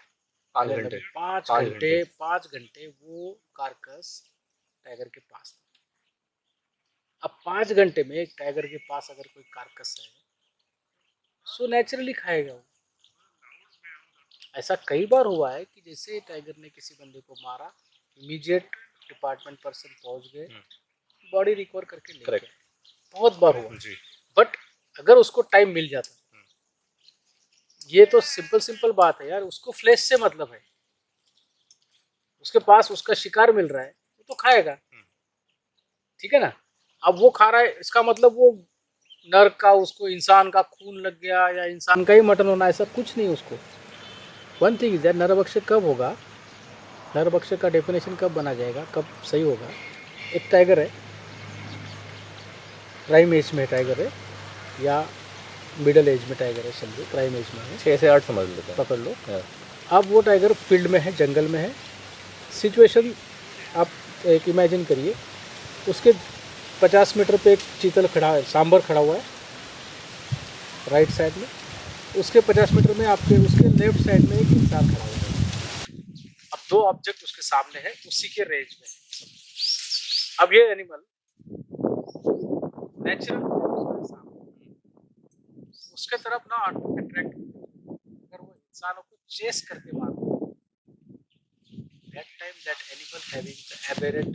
5 घंटे 5 घंटे वो कारकस टाइगर के पास था। अब 5 घंटे में एक टाइगर के पास अगर कोई कारकस है, सो नेचुरली खाएगा वो। ऐसा कई बार हुआ है कि जैसे टाइगर ने किसी बंदे को मारा, इमीडिएट डिपार्टमेंट पर्सन पहुंच गए, बॉडी रिकवर करके ले गए। बहुत बार हुआ। बट अगर उसको टाइम मिल जाता, ये तो सिंपल बात है यार, उसको फ्लेश से मतलब है, उसके पास उसका शिकार मिल रहा है, वो तो खाएगा, ठीक है ना। अब वो खा रहा है, इसका मतलब वो नर का, उसको इंसान का खून लग गया या इंसान का ही मटन होना, ऐसा कुछ नहीं उसको। वन थिंग इज दैट, नरभक्षक कब होगा, नरभक्षक का डेफिनेशन कब बना जाएगा, कब सही होगा। एक टाइगर है, प्राइम एज में टाइगर है, या मिडल एज में टाइगर है, समझो प्राइम एज में है, 6 से 8 समझ लेते हैं, पकड़ लो। अब वो टाइगर फील्ड में है, जंगल में है, सिचुएशन आप एक इमेजिन करिए उसके 50 मीटर पे एक चीतल खड़ा है, सांबर खड़ा हुआ है राइट साइड में। उसके 50 मीटर में आपके उसके लेफ्ट साइड में एक इंसान खड़ा हुआ है। अब दो ऑब्जेक्ट उसके सामने है, उसी के रेंज में। अब ये एनिमल नेचुरल उसके तरफ ना अट्रैक्ट, अगर वो इंसानों को चेस करके मारता है, that time that animal having the aberrant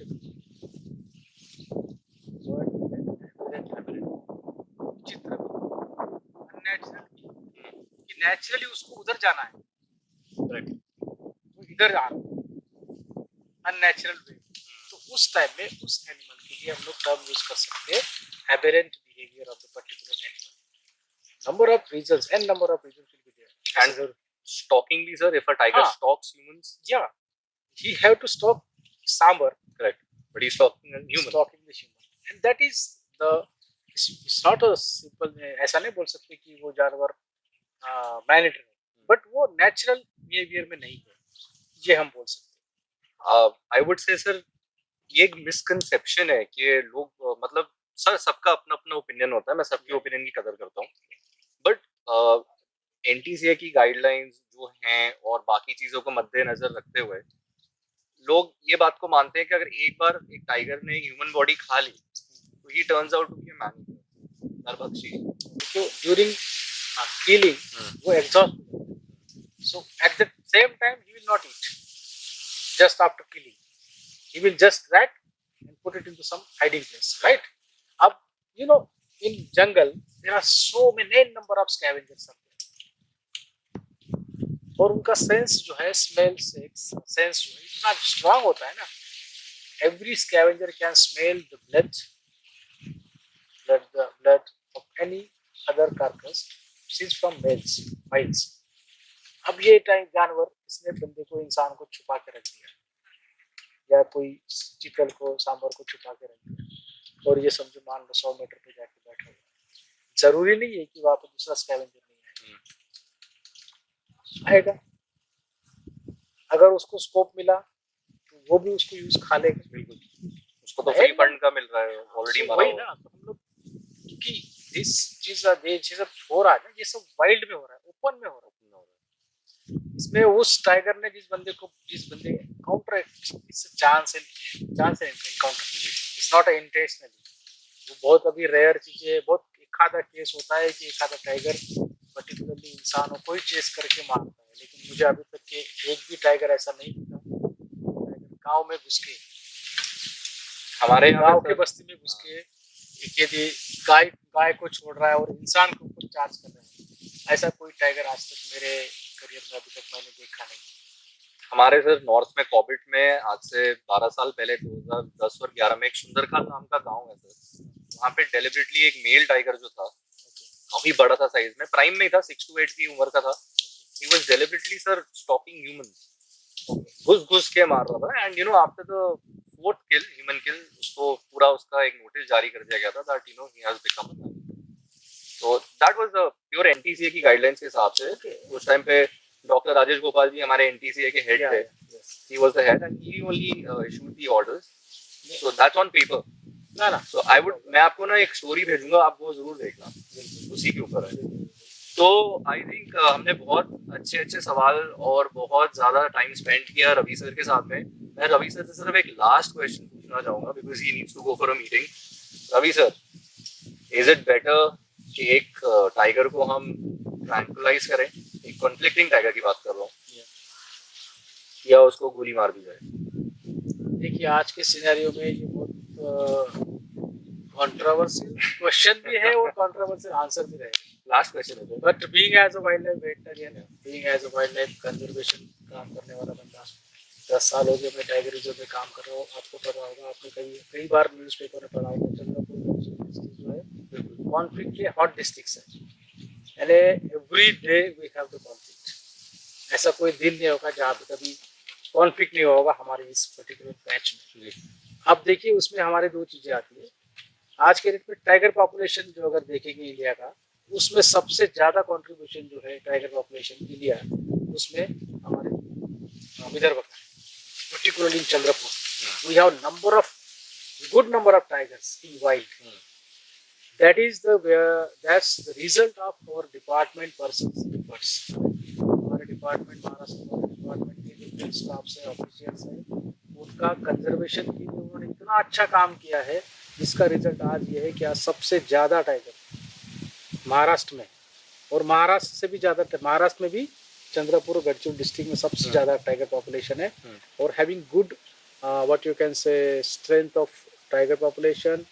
word, चित्र अननेचुरल, कि नेचुरली उसको उधर जाना है, वो इधर आ रहा है अननेचुरल वे। तो उस टाइम में उस एनिमल के लिए हम लोग टर्म यूज कर सकते हैं aberrant behaviour of the particular animal. Number of reasons and number of reasons will be there. And stalking भी, sir, if a tiger हाँ. stalks humans, Yeah, he have to stop sambar, correct, but he's stalking a human. stalking the human, and that is the it's not a simple, ऐसा नहीं बोल सकते कि वो जानवर man-eater है, बट वो नेचुरल बिहेवियर में नहीं है, ये हम बोल सकते हैं। I would say, sir, ये एक मिसकंसेप्शन है कि लोग मतलब सर सबका अपना अपना ओपिनियन होता है, मैं सबके ओपिनियन की कदर करता हूँ, बट एनटीसीए की गाइडलाइंस जो हैं और बाकी चीजों को मद्देनजर रखते हुए लोग ये बात को मानते हैं कि अगर एक बार एक टाइगर ने ह्यूमन बॉडी खा ली तो he turns out to be a man नरभक्षी। तो ड्यूरिंग किलिंग वो एग्जॉस्ट हो जाता है, so at the same time he will not eat just after killing, he will just drag and put it into some hiding place, right? Ab, you know, in jungle there are so many number of scavengers out there, और उनका sense जो है smell से sense जो है इतना strong होता है ना, every scavenger can smell the blood of any other carcass since from males. अब ये टाइम जानवर इसने बंदे को इंसान को छुपा के रख दिया, या कोई चिकल को सांबर को छुपा के रख दिया, और ये समझो मान लो 100 मीटर पे जाके बैठा हुआ, जरूरी नहीं है कि वहां पर दूसरा स्कैवेंजर नहीं आएगा। अगर उसको स्कोप मिला तो वो भी उसको यूज खा लेगा, बिल्कुल उसको तो फ्री फंड का मिल रहा है ऑलरेडी मरा हुआ। ना, तो हम लोग क्योंकि दिस चीज हो रहा है ना, ये सब वाइल्ड में हो रहा है, ओपन में हो रहा है। इसमें उस टाइगर ने जिस बंदे counter chance encounter, it's not intentionally, वो बहुत अभी रेयर चीज है, बहुत एक आधा केस होता है कि एक आधा टाइगर पर्टिकुलरली इंसानों को ही चेस करके मारता है, लेकिन मुझे अभी तक के एक भी टाइगर ऐसा नहीं दिखा गांव में घुस के, हमारे गांव के बस्ती में घुस के यदि गाय को छोड़ रहा है और इंसान के ऊपर चार्ज कर रहा है, ऐसा कोई टाइगर आज तक मेरे करियर में अभी तक मैंने देखा नहीं। हमारे सर नॉर्थ में कॉबिट में आज से 12 साल पहले 2010 और 11 में एक सुंदरखाल नाम का गांव है सर, वहाँ पे डेलिबरेटली एक मेल टाइगर जो था काफी बड़ा था साइज में, प्राइम में था, 6 to 8 की उम्र का था, he was deliberately sir stalking humans, घुस के मार रहा था, and you know after the 4th kill, human kill, उसको पूरा उसका एक नोटिस जारी कर दिया गया था that you know he has become a man. So that was the pure NTCA की गाइडलाइंस के हिसाब से। उस टाइम पे डॉक्टर राजेश गोपाल जी हमारे एनटीसीए के हेड थे, he was the head and he only issued the orders, so that's on paper ना। so मैं आपको ना एक स्टोरी भेजूंगा, आप वो जरूर देखना, उसी के ऊपर है। तो आई थिंक हमने बहुत अच्छे सवाल और बहुत ज्यादा टाइम स्पेंड किया रवि सर के साथ में। मैं रवि सर से सिर्फ एक लास्ट क्वेश्चन पूछना चाहूंगा because he needs to go for a meeting. Ravi sir, is it better कि एक टाइगर को हम ट्रैंकुलाइज करें, एक कॉन्फ्लिक्टिंग टाइगर की बात कर रहा हूँ, या उसको गोली मार दी जाए? देखिए आज के सिनेरियो में ये बहुत कंट्रोवर्शियल क्वेश्चन भी है और कंट्रोवर्शियल आंसर भी रहेगा। लास्ट क्वेश्चन है, but being as a wild life veterinarian, being as a wild life conservation काम करने वाला बंदा, 10 साल हो गए मैं टाइगर रिजर्व में काम कर रहा हूँ। आपको पता होगा, आपने कई बार न्यूज़पेपर में पढ़ा होगा, चंद्रपुर जो है कॉन्फ्लिक्ट के हॉट डिस्ट्रिक्ट्स है, यानी every day we have to conflict. ऐसा कोई दिन नहीं होगा जहाँ पे कभी कॉन्फ्लिक्ट नहीं होगा हमारे इस पर्टिकुलर पैच में। अब देखिए उसमें हमारे दो चीजें आती है। आज के डेट में टाइगर पॉपुलेशन जो अगर देखेंगे इंडिया का, उसमें सबसे ज्यादा कंट्रीब्यूशन जो है टाइगर पॉपुलेशन इंडिया, उसमें हमारे विदर्भ का, particularly in Chandrapur we have number of good number of tigers in wild. That's the result of our department persons efforts. हमारे डिपार्टमेंट महाराष्ट्र फॉरेस्ट डिपार्टमेंट के जो फील्ड स्टाफ्स है ऑफिशियल्स है उनका कंजर्वेशन के लिए उन्होंने इतना अच्छा काम किया है जिसका रिजल्ट आज ये है कि आज सबसे ज़्यादा टाइगर महाराष्ट्र में और महाराष्ट्र से भी ज़्यादा महाराष्ट्र में भी चंद्रपुर गढ़चिरोली डिस्ट्रिक्ट में सबसे ज़्यादा टाइगर पॉपुलेशन है और having good what you can say strength of tiger population,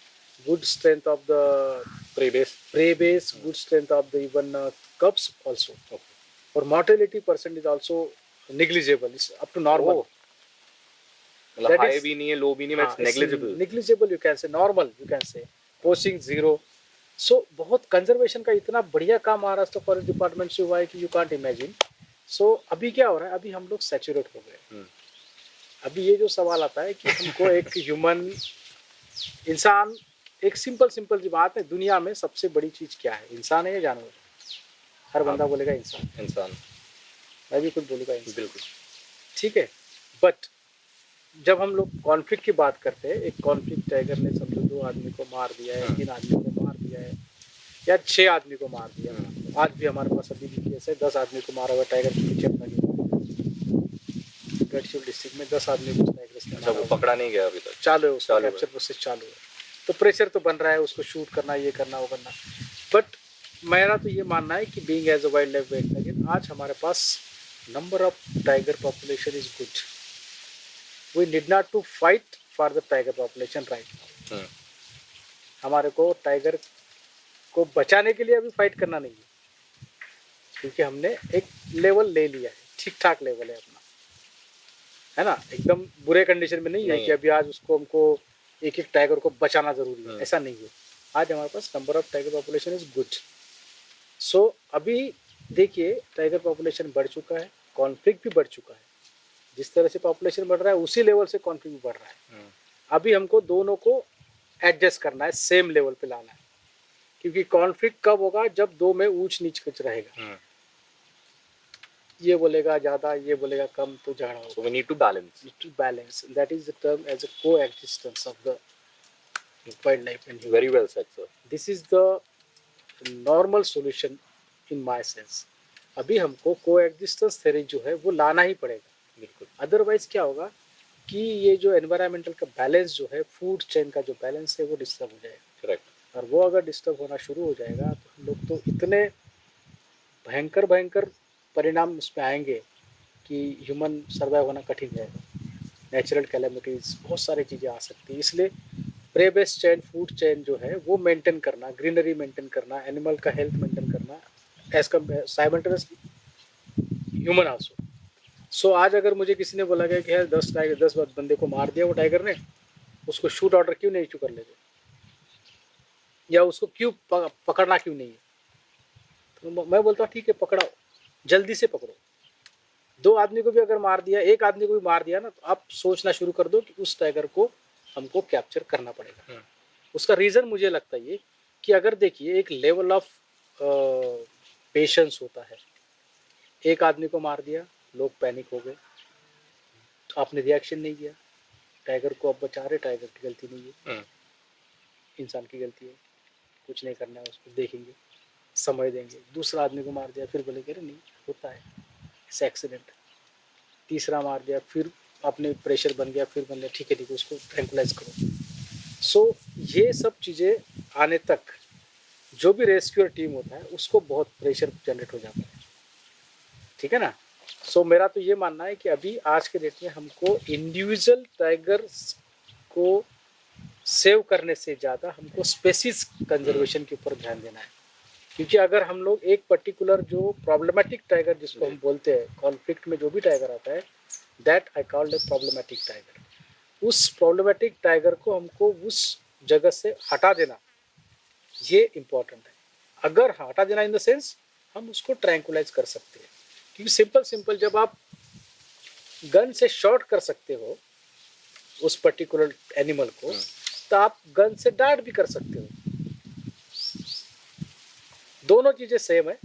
good strength of the prey base, good strength of the even cubs also. Okay. Or mortality percent is also negligible. It's up to normal. मतलब high भी नहीं है, low भी नहीं है, it's negligible. Negligible you can say, normal you can say. Poaching zero. So बहुत conservation का इतना बढ़िया काम महाराष्ट्र फॉरेस्ट डिपार्टमेंट से हुआ है कि यू कांट इमेजिन. सो अभी क्या हो रहा है, अभी हम लोग सैचुरेट हो गए. अभी ये जो सवाल आता है कि हमको एक ह्यूमन इंसान, एक सिंपल सी बात है, दुनिया में सबसे बड़ी चीज क्या है, इंसान है या जानवर? हर बंदा बोलेगा इंसान. इंसान. मैं भी खुद बोलूँगा इंसान. बिल्कुल ठीक है. बट जब हम लोग कॉन्फ्लिक्ट की बात करते हैं, एक कॉन्फ्लिक्ट टाइगर ने समझो 2 आदमी को मार दिया है, 3 आदमी को मार दिया है या 6 आदमी को मार दिया. आज भी हमारे पास अभी भी केस है 10 आदमी को मारा हुआ टाइगर के पीछे अपना गढ़चिरोली डिस्ट्रिक्ट में 10 आदमी को टाइगर ने वो पकड़ा नहीं गया अभी तक. चालू है, उसका कैप्चर प्रोसेस चालू है. तो प्रेशर तो बन रहा है, उसको शूट करना, ये करना, वो करना. बट मेरा तो ये मानना है कि being as a wild life veterinary आज हमारे पास number of tiger population is good. We need not to fight for the tiger population right now. हमारे को टाइगर को बचाने के लिए अभी फाइट करना नहीं है क्योंकि हमने एक लेवल ले लिया है, ठीक ठाक लेवल है अपना, है ना. एकदम बुरे कंडीशन में नहीं है कि अभी आज उसको हमको एक टाइगर को बचाना जरूरी है, ऐसा नहीं है. आज हमारे पास number of tiger population is good. So अभी देखिए टाइगर पॉपुलेशन बढ़ चुका है, कॉन्फ्लिक्ट भी बढ़ चुका है. जिस तरह से पॉपुलेशन बढ़ रहा है उसी लेवल से कॉन्फ्लिक्ट भी बढ़ रहा है. अभी हमको दोनों को एडजस्ट करना है, सेम लेवल पे लाना है. क्योंकि कॉन्फ्लिक्ट कब होगा, जब 2 में ऊंच नीच कुछ रहेगा. ये बोलेगा ज्यादा, ये बोलेगा कम, तो झगड़ा होगा. So we need to balance. Need to balance. That is the term as a coexistence of the wildlife and human. Very well said, sir. This is the normal solution in my sense. अभी हमको coexistence theory जो है वो लाना ही पड़ेगा. बिल्कुल. Otherwise क्या होगा कि ये जो एनवायरमेंटल का बैलेंस जो है, फूड चेन का जो बैलेंस है वो डिस्टर्ब हो जाएगा. करेक्ट. और वो अगर डिस्टर्ब होना शुरू हो जाएगा तो हम लोग तो इतने भयंकर परिणाम उसमें आएंगे कि ह्यूमन सर्वाइव होना कठिन जाएगा. नेचुरल कैलेमिटीज, बहुत सारी चीज़ें आ सकती हैं. इसलिए prey based chain, food chain जो है वो मेंटेन करना, ग्रीनरी मेंटेन करना, एनिमल का हेल्थ मेंटेन करना as simultaneously human also. So आज अगर मुझे किसी ने बोला गया कि यार 10 बंदे को मार दिया वो टाइगर ने, उसको शूट ऑर्डर क्यों नहीं इशू कर लेते, या उसको क्यों पकड़ना क्यों नहीं है, तो मैं बोलता हूँ ठीक है पकड़ाओ, जल्दी से पकड़ो. 2 आदमी को भी अगर मार दिया, 1 आदमी को भी मार दिया ना, तो आप सोचना शुरू कर दो कि उस टाइगर को हमको कैप्चर करना पड़ेगा. उसका रीज़न मुझे लगता है ये कि अगर देखिए एक लेवल ऑफ पेशेंस होता है. 1 आदमी को मार दिया, लोग पैनिक हो गए, तो आपने रिएक्शन नहीं किया, टाइगर को अब बचा रहे, टाइगर की गलती नहीं है, इंसान की गलती है, कुछ नहीं करना है, उसको देखेंगे, समय देंगे. दूसरा आदमी को मार दिया, फिर बोले कि नहीं होता है इट्स एक्सीडेंट. तीसरा मार दिया, फिर अपने प्रेशर बन गया, फिर बन गया ठीक है उसको ट्रैंकुलाइज करो. सो ये सब चीज़ें आने तक जो भी रेस्क्यूअर टीम होता है उसको बहुत प्रेशर जनरेट हो जाता है. ठीक है ना. सो मेरा तो ये मानना है कि अभी आज के डेट में हमको इंडिविजुअल टाइगर्स को सेव करने से ज़्यादा हमको स्पेसीज कंजर्वेशन के ऊपर ध्यान देना है. क्योंकि अगर हम लोग एक पर्टिकुलर जो प्रॉब्लमेटिक टाइगर जिसको हम बोलते हैं, कॉन्फ्लिक्ट में जो भी टाइगर आता है, that I called a problematic tiger. उस प्रॉब्लमेटिक टाइगर को हमको उस जगह से हटा देना, ये इम्पोर्टेंट है. अगर हटा देना इन द सेंस हम उसको ट्रैंकुलाइज कर सकते हैं. क्योंकि सिंपल जब आप गन से शॉट कर सकते हो उस पर्टिकुलर एनिमल को, तो आप गन से डार्ट भी कर सकते हो. दोनों चीजें सेम है.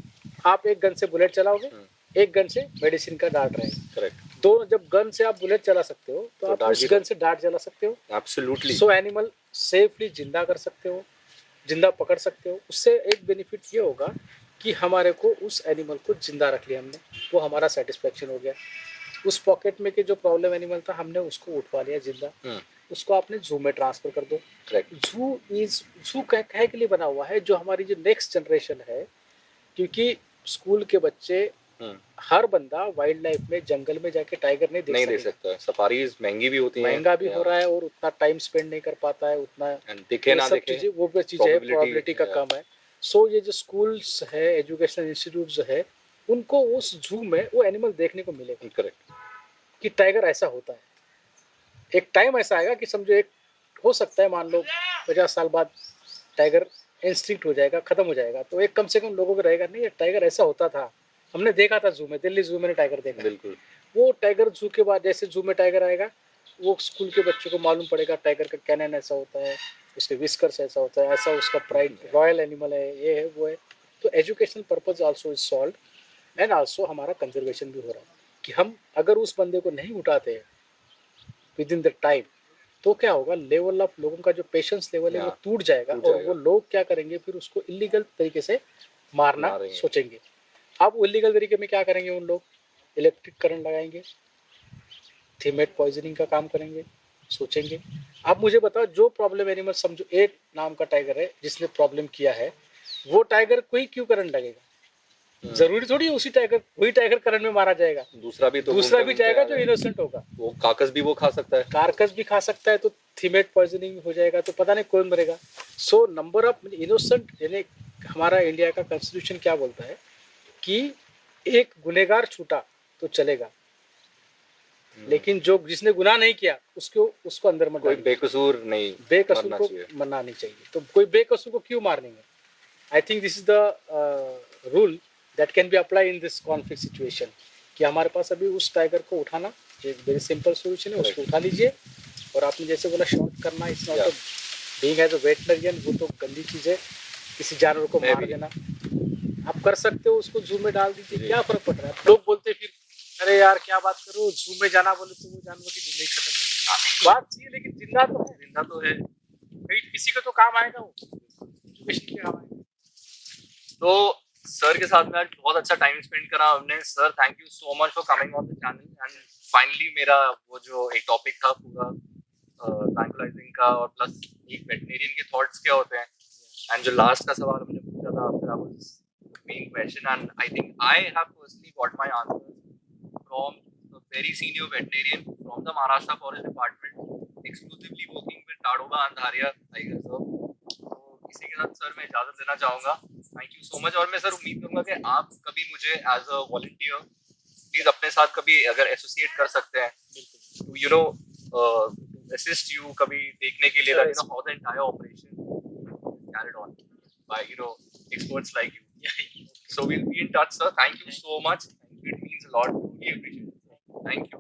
आप एक गन से बुलेट चलाओगे, एक गन से मेडिसिन का डार्ट रहेगा. करेक्ट. दोनों, जब गन से आप बुलेट चला सकते हो तो तो आप डार्ट उस भी गन से डार्ट चला सकते हो, एब्सोल्युटली सो एनिमल सेफली जिंदा कर सकते हो, जिंदा पकड़ सकते हो। उससे एक बेनिफिट ये होगा कि हमारे को उस एनिमल को जिंदा रख लिया हमने, वो हमारा सेटिस्फेक्शन हो गया। उस पॉकेट में के जो प्रॉब्लम एनिमल था हमने उसको उठवा लिया जिंदा, उसको आपने जू में ट्रांसफर कर दो। करेक्ट जू कहे के लिए बना हुआ है, जो हमारी जो नेक्स्ट जनरेशन है, क्योंकि स्कूल के बच्चे, हर बंदा वाइल्ड लाइफ में जंगल में जाके टाइगर नहीं नहीं देख दे सकता है, सफारीज महंगी भी होती हैं, महंगा भी हो रहा है और उतना टाइम स्पेंड नहीं कर पाता है उतना, एंड दिखे ये ना सब दिखे चीजें, वो भी चीजें है, प्रोबेबिलिटी का yeah. कम है। सो ये जो स्कूल्स है, एजुकेशनल इंस्टीट्यूट जो है, उनको उस जू में वो एनिमल देखने को मिलेगा करेक्ट कि टाइगर ऐसा होता है। एक टाइम ऐसा आएगा कि समझो, एक हो सकता है मान लो 50 साल बाद टाइगर इंस्टिंक्ट हो जाएगा, खत्म हो जाएगा, तो एक कम से कम लोगों को रहेगा, नहीं ये टाइगर ऐसा होता था, हमने देखा था जू में, दिल्ली जू में टाइगर देखा। बिल्कुल वो टाइगर जू के बाद जैसे जू में टाइगर आएगा, वो स्कूल के बच्चों को मालूम पड़ेगा टाइगर का कैनन ऐसा होता है, उसके विस्कर्स ऐसा होता है, ऐसा उसका प्राइड रॉयल एनिमल है, ये है वो है। तो educational purpose also is solve and also हमारा कंजर्वेशन भी हो रहा है कि हम अगर उस बंदे को नहीं उठाते विद इन द टाइम, तो क्या होगा, लेवल ऑफ लोगों का जो पेशेंस लेवल है वो टूट जाएगा, और वो लोग क्या करेंगे, फिर उसको इलीगल तरीके से मारना सोचेंगे। अब वो इलीगल तरीके में क्या करेंगे, उन लोग इलेक्ट्रिक करंट लगाएंगे, थीमेट पॉइजनिंग का काम करेंगे, सोचेंगे। आप मुझे बताओ, जो प्रॉब्लम एनिमल, समझो एक नाम का टाइगर है जिसने प्रॉब्लम किया है, वो टाइगर को ही क्यों करंट लगेगा? जरूरी थोड़ी है उसी टाइगर, वही टाइगर करंट में मारा जाएगा, दूसरा भी जाएगा जो इनोसेंट होगा, वो कार्कस भी वो खा सकता है, कारकस भी खा सकता है, तो थीमेट पॉइजनिंग हो जाएगा, तो पता नहीं कौन मरेगा। सो नंबर ऑफ इनोसेंट, यानी हमारा इंडिया का कॉन्स्टिट्यूशन क्या बोलता है कि एक गुनेगार छूटा तो चलेगा, लेकिन जो जिसने गुनाह नहीं किया उसको अंदर मत कोई डालिए। बेकसूर नहीं, बेकसूर को मरना नहीं चाहिए, तो कोई बेकसूर को क्यों मारेंगे? I think this is the rule that can be apply in this conflict situation, कि हमारे पास अभी उस टाइगर को उठाना एक वेरी सिंपल सोल्यूशन है, उसको उठा लीजिए। और आपने जैसे बोला शॉट करना, it's not being as a veterinarian, वो तो गंदी चीज़ है, किसी जानवर को मार देना। आप कर सकते हो, उसको जू में डाल दीजिए, क्या फर्क पड़ रहा है? लोग बोलते फिर, अरे यार क्या बात करो, जू में जाना बोले तो वो जानवर की जिंदगी खत्म है। बात सही है, लेकिन जिंदा तो है भाई, किसी को तो काम आएगा, वो एजुकेशन के काम आएगा। तो सर के साथ में आज बहुत अच्छा टाइम स्पेंड करा हमने। Sir thank you so much for coming on the channel. And finally मेरा वो जो एक टॉपिक था पूरा ट्रैंकुलाइजिंग का, और प्लस एक वेटनेरियन के थॉट्स क्या होते हैं, एंड जो लास्ट का सवाल हमने पूछा था आपसे, that was main question, and I think I have personally got my answers from a very senior veterinarian from the Maharashtra Forest Department, exclusively working with Tadoba Andharia Tiger Reserve। तो इसी के साथ सर मैं इजाजत देना चाहूँगा। Thank you so much. और मैं सर उम्मीद करूँगा कि आप कभी मुझे एज अ वॉलंटियर प्लीज अपने साथ कभी अगर एसोसिएट कर सकते हैं, to you know assist you कभी देखने के लिए, that you know how the entire operation is carried on by experts like you। So we'll be in touch, sir. Thank you so much. It means a lot. Really appreciate it. Thank you.